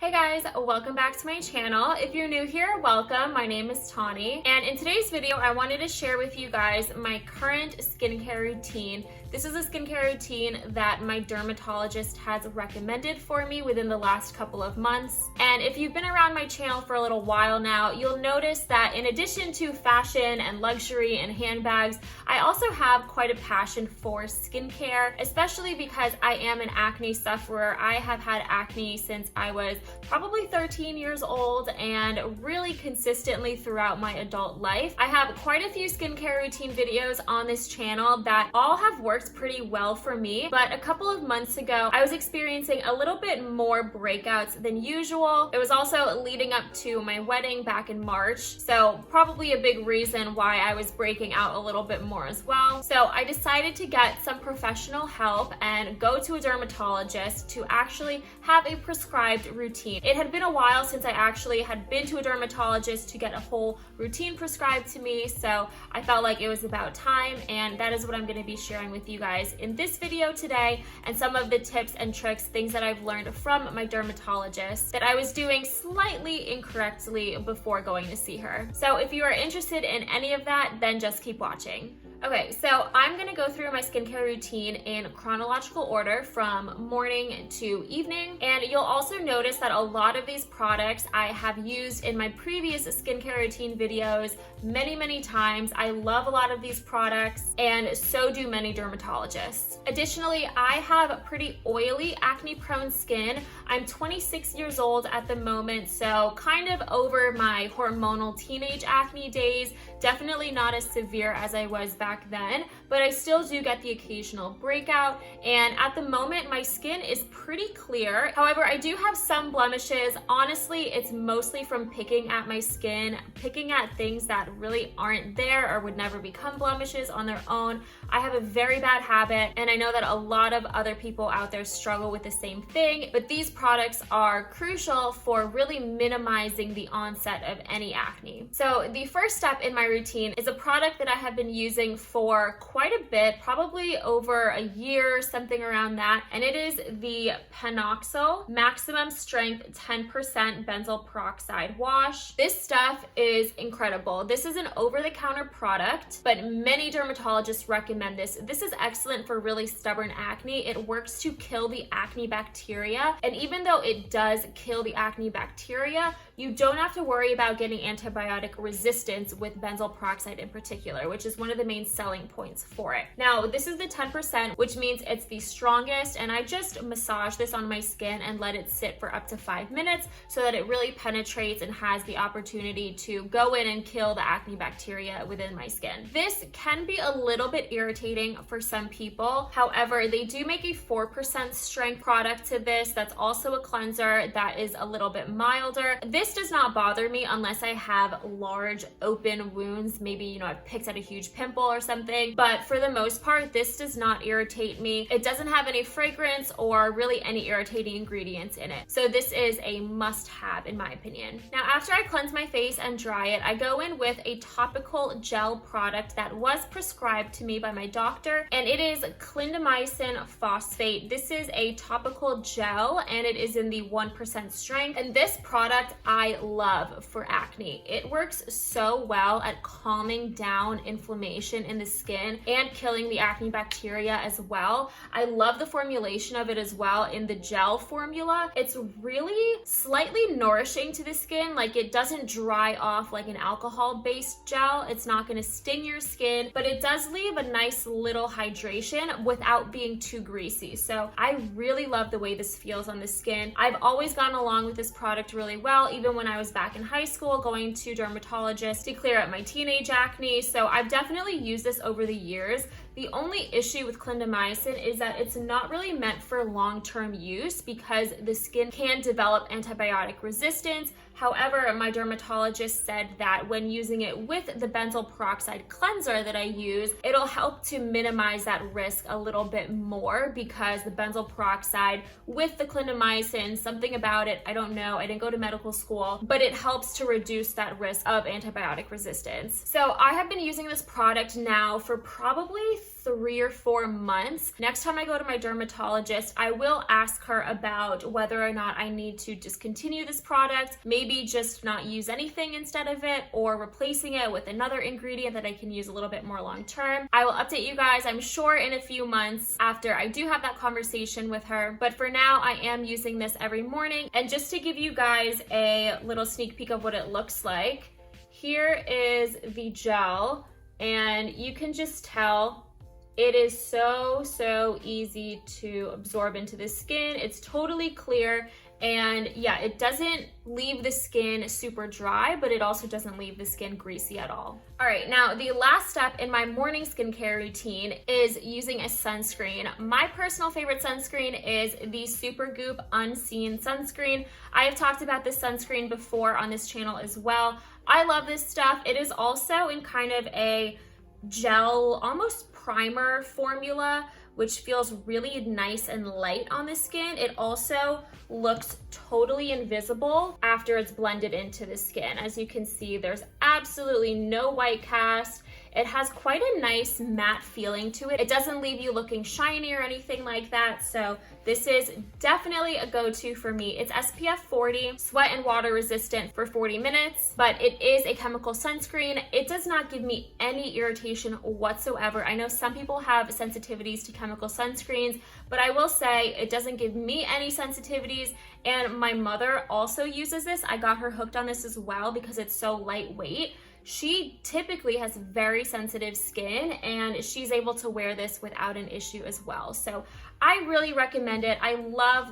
Hey guys, welcome back to my channel. If you're new here, welcome. My name is Tawny, and in today's video, I wanted to share with you guys my current skincare routine. This is a skincare routine that my dermatologist has recommended for me within the last couple of months. And if you've been around my channel for a little while now, you'll notice that in addition to fashion and luxury and handbags, I also have quite a passion for skincare, especially because I am an acne sufferer. I have had acne since I was probably 13 years old and really consistently throughout my adult life. I have quite a few skincare routine videos on this channel that all have worked pretty well for me, but a couple of months ago I was experiencing a little bit more breakouts than usual. It was also leading up to my wedding back in March, so probably a big reason why I was breaking out a little bit more as well. So I decided to get some professional help and go to a dermatologist to actually have a prescribed routine. It had been a while since I actually had been to a dermatologist to get a whole routine prescribed to me, so I felt like it was about time, and that is what I'm going to be sharing with you guys in this video today, and some of the tips and tricks, things that I've learned from my dermatologist that I was doing slightly incorrectly before going to see her. So if you are interested in any of that, then just keep watching. Okay, so I'm gonna go through my skincare routine in chronological order from morning to evening, and you'll also notice that a lot of these products I have used in my previous skincare routine videos many times. I love a lot of these products, and so do many dermatologists. Additionally, I have pretty oily, acne-prone skin. I'm 26 years old at the moment, so kind of over my hormonal teenage acne days. Definitely not as severe as I was back then, but I still do get the occasional breakout, and at the moment my skin is pretty clear. However, I do have some blemishes. Honestly, it's mostly from picking at my skin, picking at things that really aren't there or would never become blemishes on their own. I have a very bad habit, and I know that a lot of other people out there struggle with the same thing, but these products are crucial for really minimizing the onset of any acne. So the first step in my routine is a product that I have been using for quite a bit, probably over a year, something around that, and it is the Panoxyl Maximum Strength 10% Benzoyl Peroxide Wash. This stuff is incredible. This is an over-the-counter product, but many dermatologists recommend this. This is excellent for really stubborn acne. It works to kill the acne bacteria, and even though it does kill the acne bacteria, you don't have to worry about getting antibiotic resistance with benzoyl peroxide in particular, which is one of the main selling points for it. Now, this is the 10%, which means it's the strongest, and I just massage this on my skin and let it sit for up to 5 minutes so that it really penetrates and has the opportunity to go in and kill the acne bacteria within my skin. This can be a little bit irritating for some people. However, they do make a 4% strength product to this that's also a cleanser that is a little bit milder. This does not bother me unless I have large open wounds. Maybe, I've picked at a huge pimple or something, but for the most part, this does not irritate me. It doesn't have any fragrance or really any irritating ingredients in it. So this is a must-have in my opinion. Now, after I cleanse my face and dry it, I go in with a topical gel product that was prescribed to me by my doctor, and it is clindamycin phosphate. This is a topical gel, and it is in the 1% strength, and this product I love for acne. It works so well at calming down inflammation in the skin and killing the acne bacteria as well. I love the formulation of it as well in the gel formula. It's really slightly nourishing to the skin. Like, it doesn't dry off like an alcohol-based gel. It's not going to sting your skin, but it does leave a nice little hydration without being too greasy. So I really love the way this feels on the skin. I've always gone along with this product really well, even when I was back in high school going to dermatologists to clear up my teenage acne. So I've definitely used this over the years. The only issue with clindamycin is that it's not really meant for long-term use because the skin can develop antibiotic resistance. However, my dermatologist said that when using it with the benzoyl peroxide cleanser that I use, it'll help to minimize that risk a little bit more because the benzoyl peroxide with the clindamycin, something about it, I don't know, I didn't go to medical school, but it helps to reduce that risk of antibiotic resistance. So I have been using this product now for probably 3 or 4 months. Next time I go to my dermatologist, I will ask her about whether or not I need to discontinue this product, maybe just not use anything instead of it, or replacing it with another ingredient that I can use a little bit more long term. I will update you guys, I'm sure, in a few months after I do have that conversation with her. But for now, I am using this every morning. And just to give you guys a little sneak peek of what it looks like, here is the gel, and you can just tell it is so easy to absorb into the skin. It's totally clear, and yeah, it doesn't leave the skin super dry, but it also doesn't leave the skin greasy at all. All right, now the last step in my morning skincare routine is using a sunscreen. My personal favorite sunscreen is the Supergoop Unseen Sunscreen. I have talked about this sunscreen before on this channel as well. I love this stuff. It is also in kind of a gel, almost primer formula, which feels really nice and light on the skin. It also looks totally invisible after it's blended into the skin. As you can see, there's absolutely no white cast. It has quite a nice matte feeling to it. It doesn't leave you looking shiny or anything like that. So this is definitely a go-to for me. It's SPF 40, sweat and water resistant for 40 minutes, but it is a chemical sunscreen. It does not give me any irritation whatsoever. I know some people have sensitivities to chemical sunscreens, but I will say it doesn't give me any sensitivities. And my mother also uses this. I got her hooked on this as well because it's so lightweight. She typically has very sensitive skin, and she's able to wear this without an issue as well. So I really recommend it. I love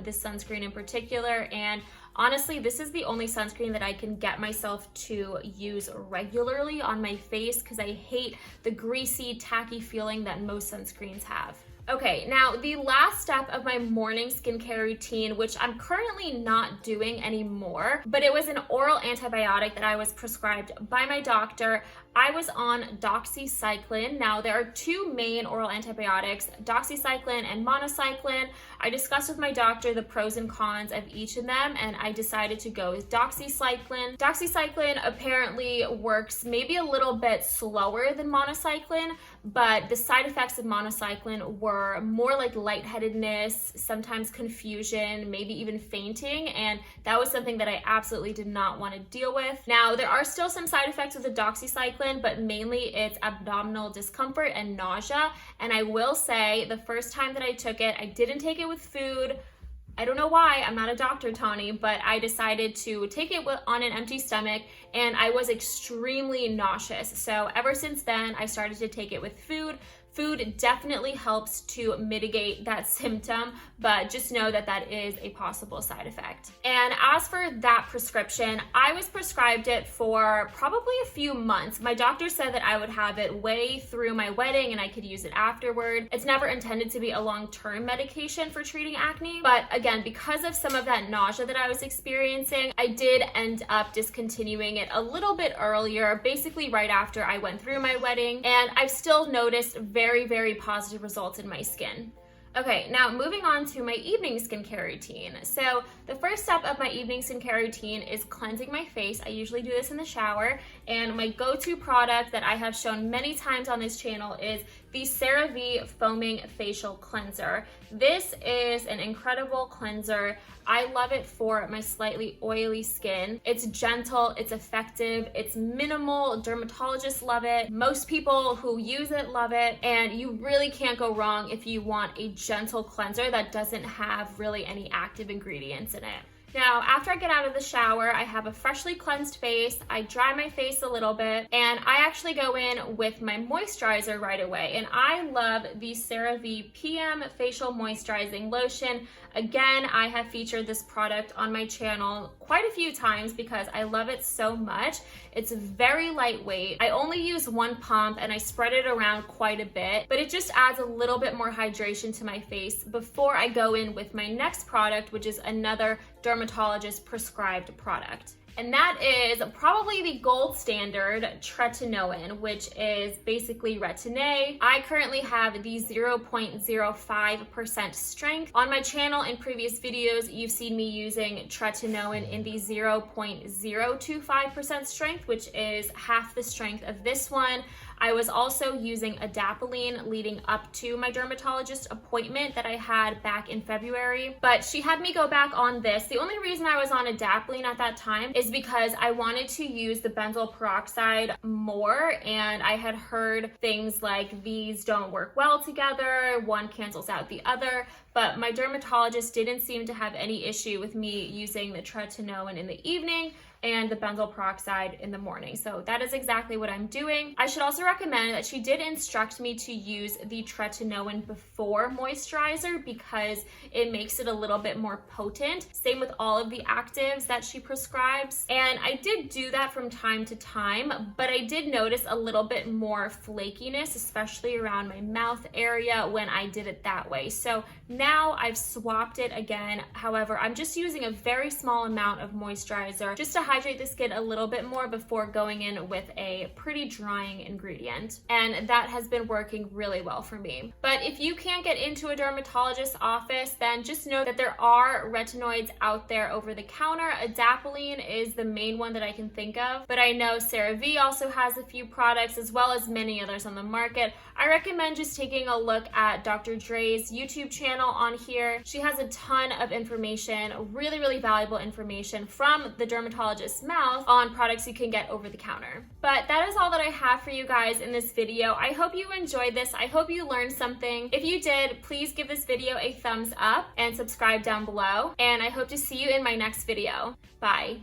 this sunscreen in particular, and honestly, this is the only sunscreen that I can get myself to use regularly on my face because I hate the greasy, tacky feeling that most sunscreens have. Okay, now the last step of my morning skincare routine, which I'm currently not doing anymore, but it was an oral antibiotic that I was prescribed by my doctor. I was on doxycycline. Now there are 2 main oral antibiotics, doxycycline and monocycline. I discussed with my doctor the pros and cons of each of them, and I decided to go with doxycycline. Doxycycline apparently works maybe a little bit slower than monocycline, but the side effects of monocycline were more like lightheadedness, sometimes confusion, maybe even fainting, and that was something that I absolutely did not want to deal with. Now, there are still some side effects of the doxycycline, but mainly it's abdominal discomfort and nausea, and I will say the first time that I took it, I didn't take it with food. I don't know why, I'm not a doctor, Tawny, but I decided to take it on an empty stomach, and I was extremely nauseous. So ever since then, I started to take it with food. Food definitely helps to mitigate that symptom, but just know that that is a possible side effect. And as for that prescription, I was prescribed it for probably a few months. My doctor said that I would have it way through my wedding and I could use it afterward. It's never intended to be a long-term medication for treating acne, but again, because of some of that nausea that I was experiencing, I did end up discontinuing it a little bit earlier, basically right after I went through my wedding, and I've still noticed very positive results in my skin. Okay, now moving on to my evening skincare routine. So the first step of my evening skincare routine is cleansing my face. I usually do this in the shower, and my go-to product that I have shown many times on this channel is the CeraVe Foaming Facial Cleanser. This is an incredible cleanser. I love it for my slightly oily skin. It's gentle, it's effective, it's minimal. Dermatologists love it. Most people who use it love it, and you really can't go wrong if you want a gentle cleanser that doesn't have really any active ingredients in it. Now, after I get out of the shower, I have a freshly cleansed face. I dry my face a little bit, and I actually go in with my moisturizer right away. And I love the CeraVe PM Facial Moisturizing Lotion. Again, I have featured this product on my channel quite a few times because I love it so much. It's very lightweight. I only use 1 pump and I spread it around quite a bit, but it just adds a little bit more hydration to my face before I go in with my next product, which is another dermatologist prescribed product. And that is probably the gold standard Retinoid, which is basically retin-a. I currently have the 0.05% strength. On my channel in previous videos, you've seen me using Retinoid in the 0.025% strength, which is half the strength of this one. I was also using adapalene leading up to my dermatologist appointment that I had back in February, but she had me go back on this. The only reason I was on adapalene at that time is because I wanted to use the benzoyl peroxide more, and I had heard things like these don't work well together, one cancels out the other, but my dermatologist didn't seem to have any issue with me using the tretinoin in the evening and the benzoyl peroxide in the morning. So that is exactly what I'm doing. I should also recommend that she did instruct me to use the tretinoin before moisturizer because it makes it a little bit more potent. Same with all of the actives that she prescribes. And I did do that from time to time, but I did notice a little bit more flakiness, especially around my mouth area when I did it that way. So now I've swapped it again. However, I'm just using a very small amount of moisturizer just to hydrate the skin a little bit more before going in with a pretty drying ingredient. And that has been working really well for me. But if you can't get into a dermatologist's office, then just know that there are retinoids out there over the counter. Adapalene is the main one that I can think of, but I know CeraVe also has a few products as well as many others on the market. I recommend just taking a look at Dr. Dre's YouTube channel on here. She has a ton of information, really valuable information from the dermatologist's mouth on products you can get over the counter. But that is all that I have for you guys in this video. I hope you enjoyed this. I hope you learned something. If you did, please give this video a thumbs up and subscribe down below. And I hope to see you in my next video. Bye.